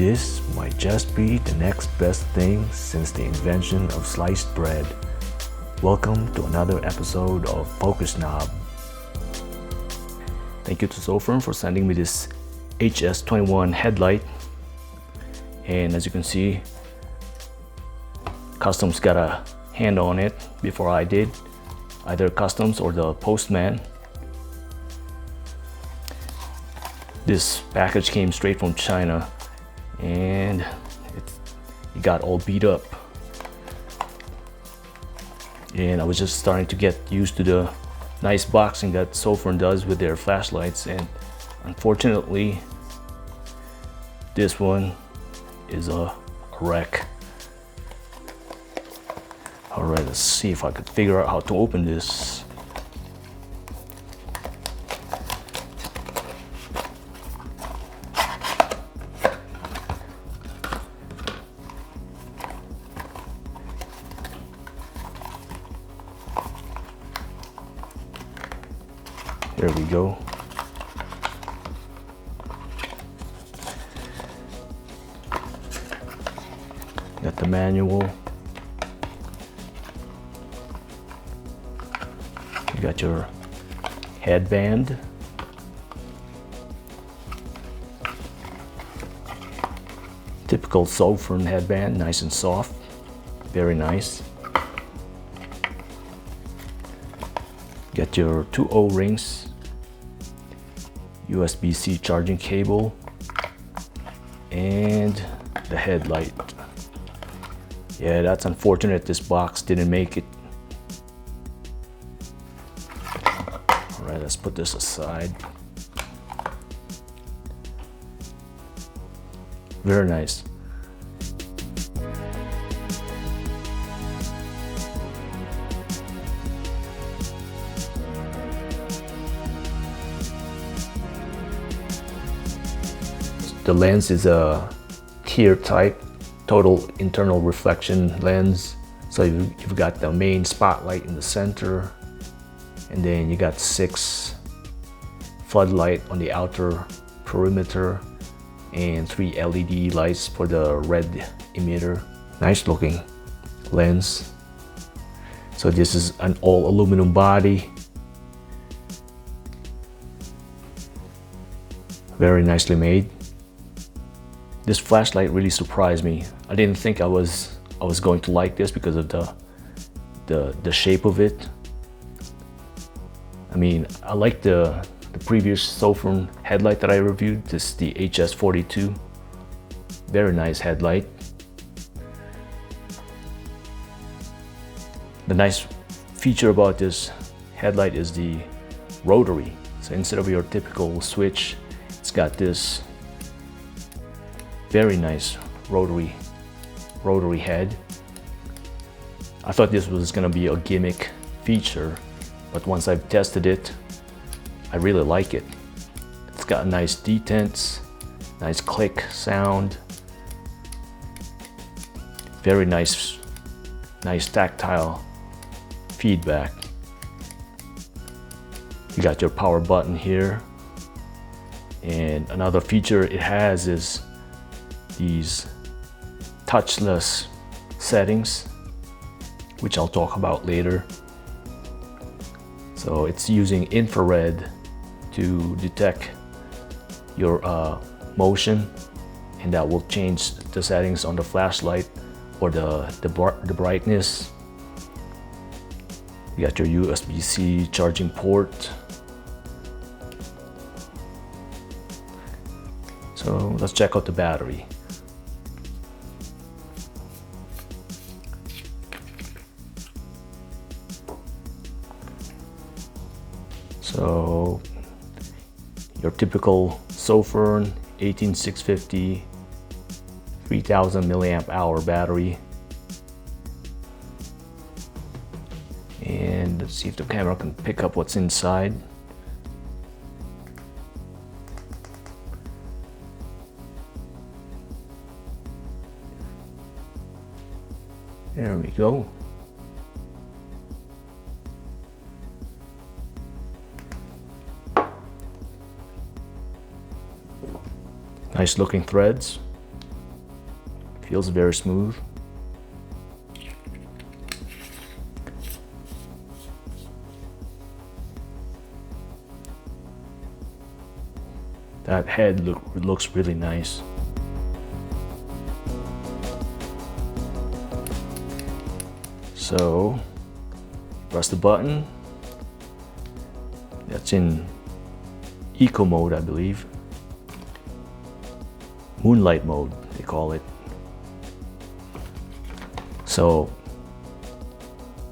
This might just be the next best thing since the invention of sliced bread. Welcome to another episode of Focus Knob. Thank you to Sofirn for sending me this HS21 headlight. And as you can see, Customs got a hand on it before I did. Either Customs or the postman. This package came straight from China and it got all beat up. And I was just starting to get used to the nice boxing that Sofirn does with their flashlights, and unfortunately this one is a wreck. Alright, let's see if I could figure out how to open this. There we go. Got the manual. You got your headband. Typical Sofirn headband, nice and soft. Very nice. Got your two O-rings. USB-C charging cable. And the headlight. Yeah, that's unfortunate this box didn't make it. Alright, let's put this aside. Very nice. The lens is a tear type, total internal reflection lens. So you've got the main spotlight in the center, and then you got 6 floodlight on the outer perimeter and 3 LED lights for the red emitter. Nice looking lens. So this is an all aluminum body. Very nicely made. This flashlight really surprised me. I didn't think I was going to like this because of the shape of it. I mean, I like the previous Sofirn headlight that I reviewed. This is the HS22. Very nice headlight. The nice feature about this headlight is the rotary. So instead of your typical switch, it's got this very nice rotary head. I thought this was gonna be a gimmick feature, but once I've tested it, I really like it. It's got nice detents, nice click sound, very nice tactile feedback. You got your power button here, and another feature it has is these touchless settings, which I'll talk about later. So it's using infrared to detect your motion, and that will change the settings on the flashlight or the brightness. You got your USB-C charging port. So let's check out the battery. So your typical Sofirn 18650 3000 milliamp hour battery. And let's see if the camera can pick up what's inside. There we go. Nice looking threads. Feels very smooth. That head looks really nice. So press the button. That's in eco mode, I believe. Moonlight mode, they call it. So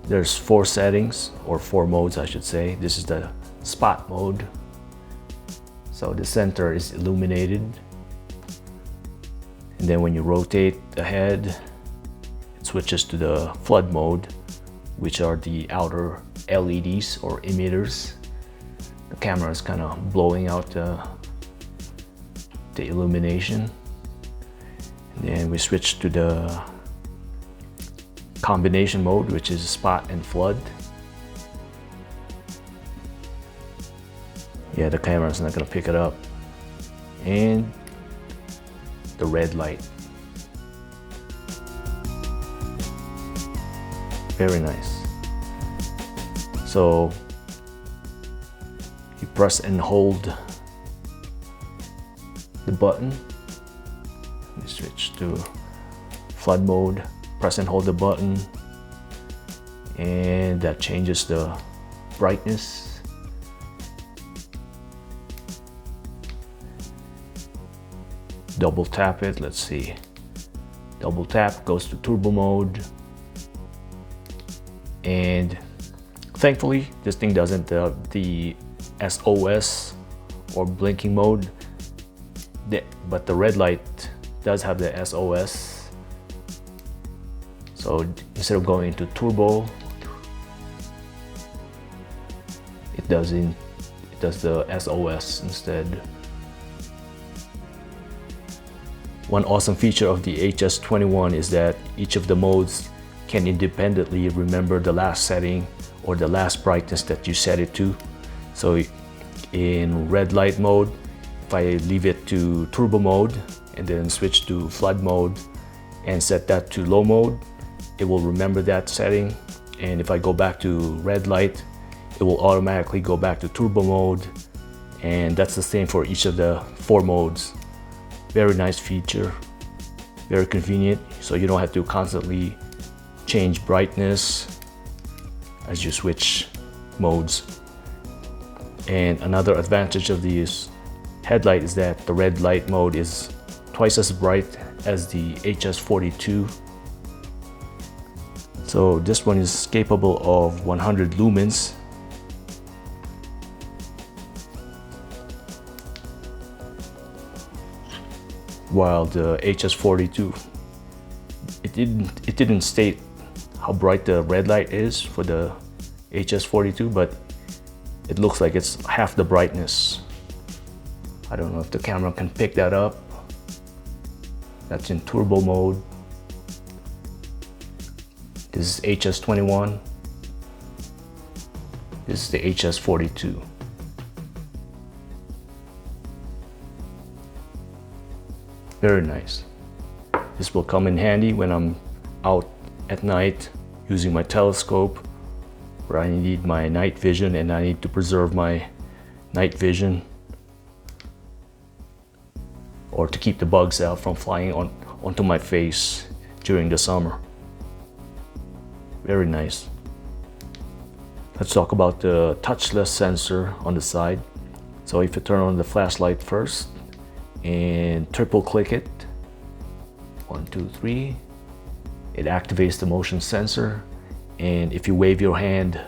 there's 4 settings, or 4 modes I should say. This is the spot mode. So the center is illuminated. And then when you rotate the head, it switches to the flood mode, which are the outer LEDs or emitters. The camera is kind of blowing out the illumination. And then we switch to the combination mode, which is spot and flood. Yeah, the camera's not gonna pick it up. And the red light. Very nice. So you press and hold the button. Let me switch to flood mode. Press and hold the button, and that changes the brightness. Double tap it, let's see. Double tap goes to turbo mode. And thankfully, this thing doesn't have the SOS or blinking mode, but the red light does have the SOS. So instead of going into turbo, it does the SOS instead. One awesome feature of the HS21 is that each of the modes can independently remember the last setting or the last brightness that you set it to. So in red light mode, if I leave it to turbo mode and then switch to flood mode and set that to low mode, it will remember that setting. And if I go back to red light, it will automatically go back to turbo mode. And that's the same for each of the 4 modes. Very nice feature, very convenient, so you don't have to constantly change brightness as you switch modes. And another advantage of this headlight is that the red light mode is twice as bright as the HS42. So this one is capable of 100 lumens. While the HS42, it didn't state how bright the red light is for the HS42, but it looks like it's half the brightness. I don't know if the camera can pick that up. That's in turbo mode. This is HS21. This is the HS42. Very nice. This will come in handy when I'm out at night using my telescope, where I need my night vision and I need to preserve my night vision, or to keep the bugs out from flying onto my face during the summer. Very nice. Let's talk about the touchless sensor on the side. So if you turn on the flashlight first and triple click it, 1, 2, 3, it activates the motion sensor. And if you wave your hand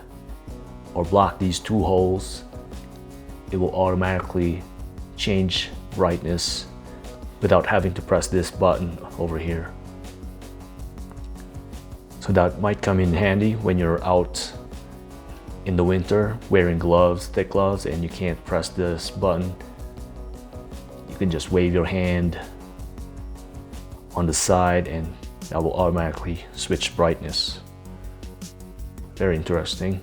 or block these 2 holes, it will automatically change brightness without having to press this button over here. So that might come in handy when you're out in the winter wearing gloves, thick gloves, and you can't press this button. You can just wave your hand on the side and that will automatically switch brightness. Very interesting.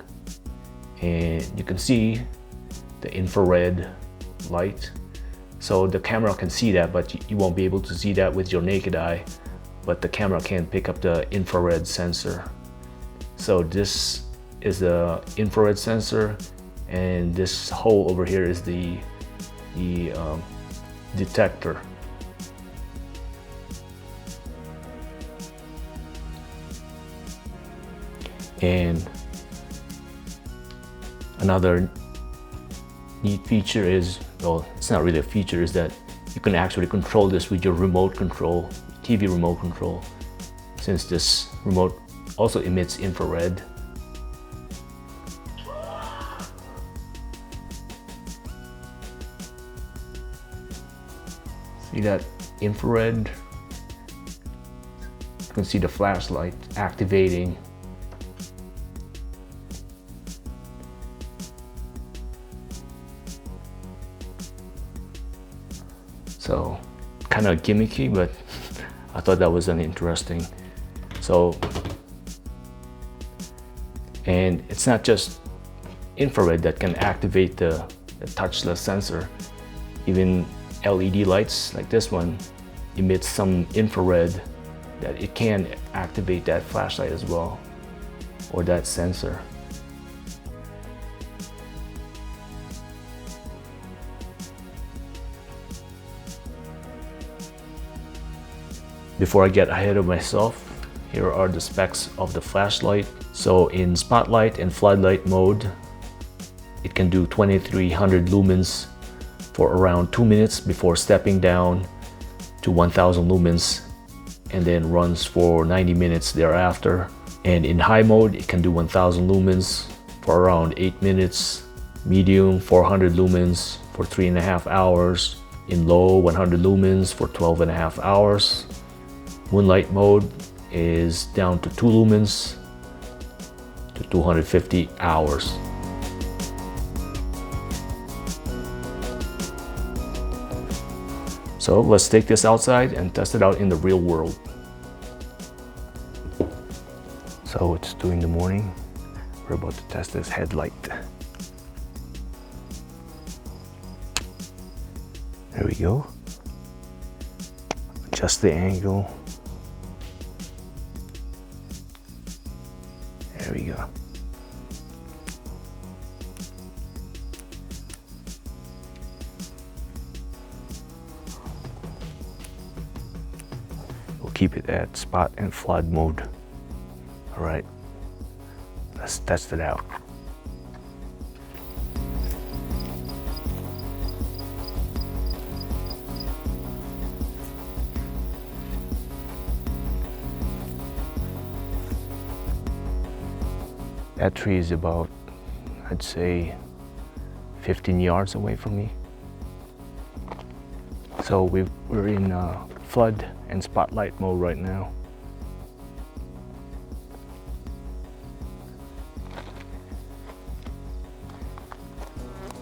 And you can see the infrared light. So the camera can see that, but you won't be able to see that with your naked eye but the camera can't pick up the infrared sensor. So this is the infrared sensor, and this hole over here is the detector. And another neat feature is, well, it's not really a feature, is that you can actually control this with your remote control, TV remote control, since this remote also emits infrared. See that infrared? You can see the flashlight activating. So kind of gimmicky, but I thought that was an interesting. So, and it's not just infrared that can activate the touchless sensor. Even LED lights like this one emits some infrared that it can activate that flashlight as well, or that sensor. Before I get ahead of myself, here are the specs of the flashlight. So in spotlight and floodlight mode, it can do 2300 lumens for around 2 minutes before stepping down to 1000 lumens, and then runs for 90 minutes thereafter. And in high mode, it can do 1000 lumens for around 8 minutes, medium 400 lumens for 3.5 hours, in low 100 lumens for 12.5 hours. Moonlight mode is down to 2 lumens to 250 hours. So let's take this outside and test it out in the real world. So it's 2 in the morning. We're about to test this headlight. There we go. Adjust the angle. There we go. We'll keep it at spot and flood mode. All right, let's test it out. That tree is about, I'd say, 15 yards away from me. So we're in flood and spotlight mode right now.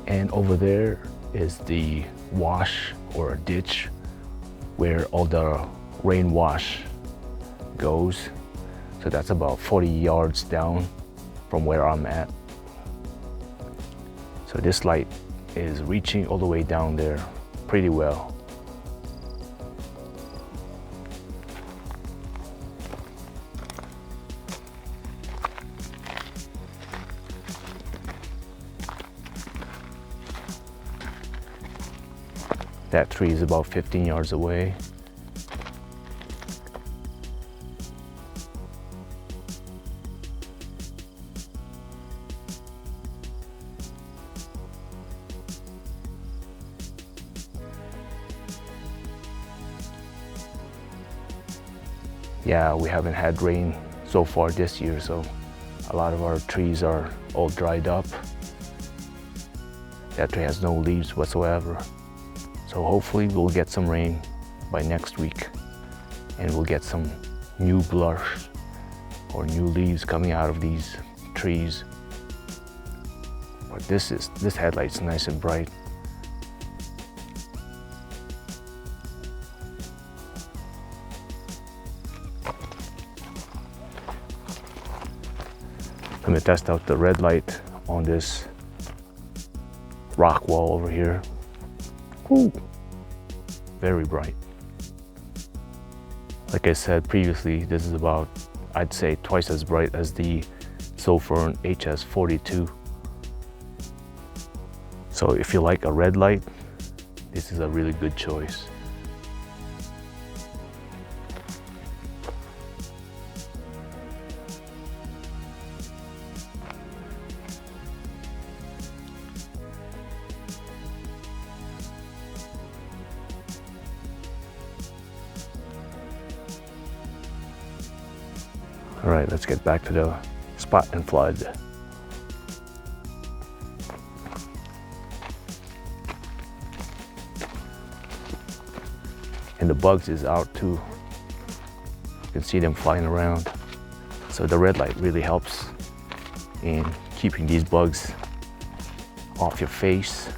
And over there is the wash or a ditch where all the rain wash goes. So that's about 40 yards down from where I'm at. So this light is reaching all the way down there pretty well. That tree is about 15 yards away. Yeah, we haven't had rain so far this year, so a lot of our trees are all dried up. That tree has no leaves whatsoever. So hopefully we'll get some rain by next week, and we'll get some new blush or new leaves coming out of these trees. But this headlight's nice and bright. Let me test out the red light on this rock wall over here. Ooh, very bright. Like I said previously, this is about, I'd say, twice as bright as the Sofirn HS22. So if you like a red light, this is a really good choice. All right, let's get back to the spot and flood. And the bugs is out too. You can see them flying around. So the red light really helps in keeping these bugs off your face.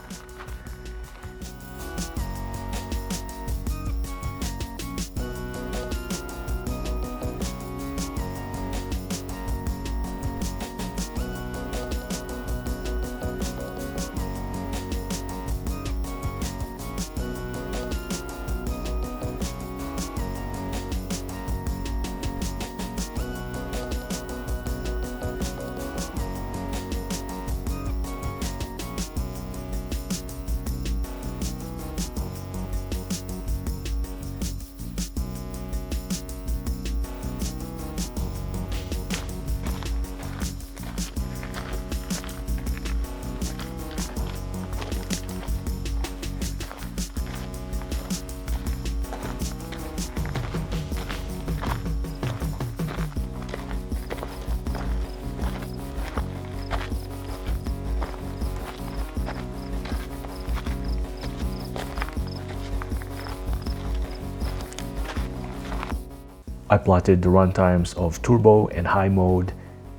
I plotted the run times of turbo and high mode,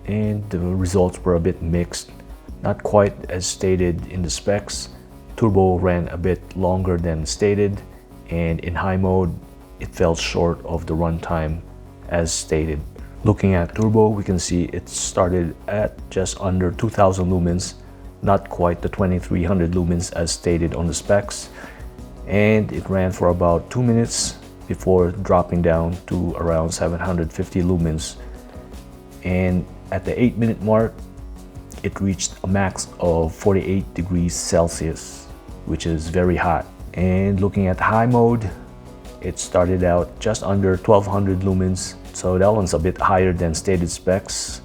and the results were a bit mixed. Not quite as stated in the specs. Turbo ran a bit longer than stated, and in high mode, it fell short of the runtime as stated. Looking at turbo, we can see it started at just under 2000 lumens, not quite the 2300 lumens as stated on the specs, and it ran for about 2 minutes before dropping down to around 750 lumens. And at the 8-minute mark, it reached a max of 48 degrees Celsius, which is very hot. And looking at high mode, it started out just under 1200 lumens, so that one's a bit higher than stated specs,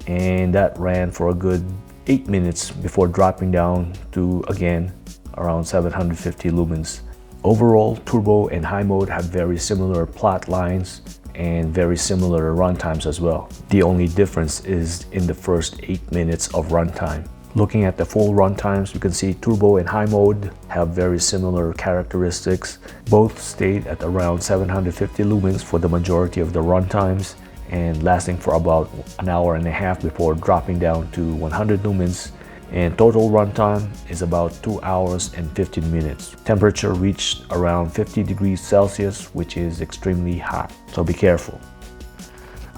and that ran for a good 8 minutes before dropping down to, again, around 750 lumens. Overall, turbo and high mode have very similar plot lines and very similar run times as well. The only difference is in the first 8 minutes of runtime. Looking at the full run times, we can see turbo and high mode have very similar characteristics. Both stayed at around 750 lumens for the majority of the run times and lasting for about an hour and a half before dropping down to 100 lumens. And total runtime is about 2 hours and 15 minutes. Temperature reached around 50 degrees Celsius, which is extremely hot, so be careful.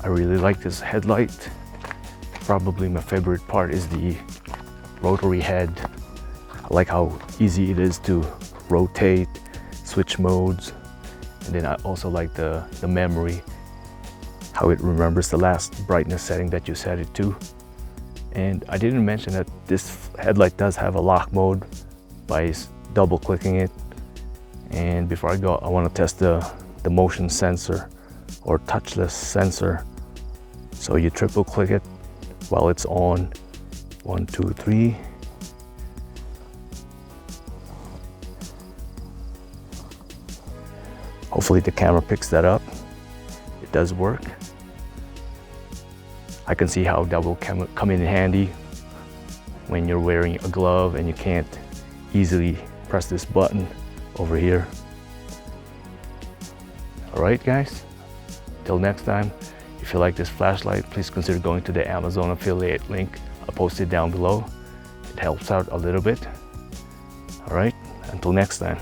I really like this headlight. Probably my favorite part is the rotary head. I like how easy it is to rotate, switch modes, and then I also like the memory, how it remembers the last brightness setting that you set it to. And I didn't mention that this headlight does have a lock mode by double clicking it. And before I go, I want to test the motion sensor or touchless sensor. So you triple click it while it's on. 1, 2, 3. Hopefully the camera picks that up. It does work. I can see how that will come in handy when you're wearing a glove and you can't easily press this button over here. All right, guys, till next time, if you like this flashlight, please consider going to the Amazon affiliate link. I'll post it down below. It helps out a little bit. All right, until next time.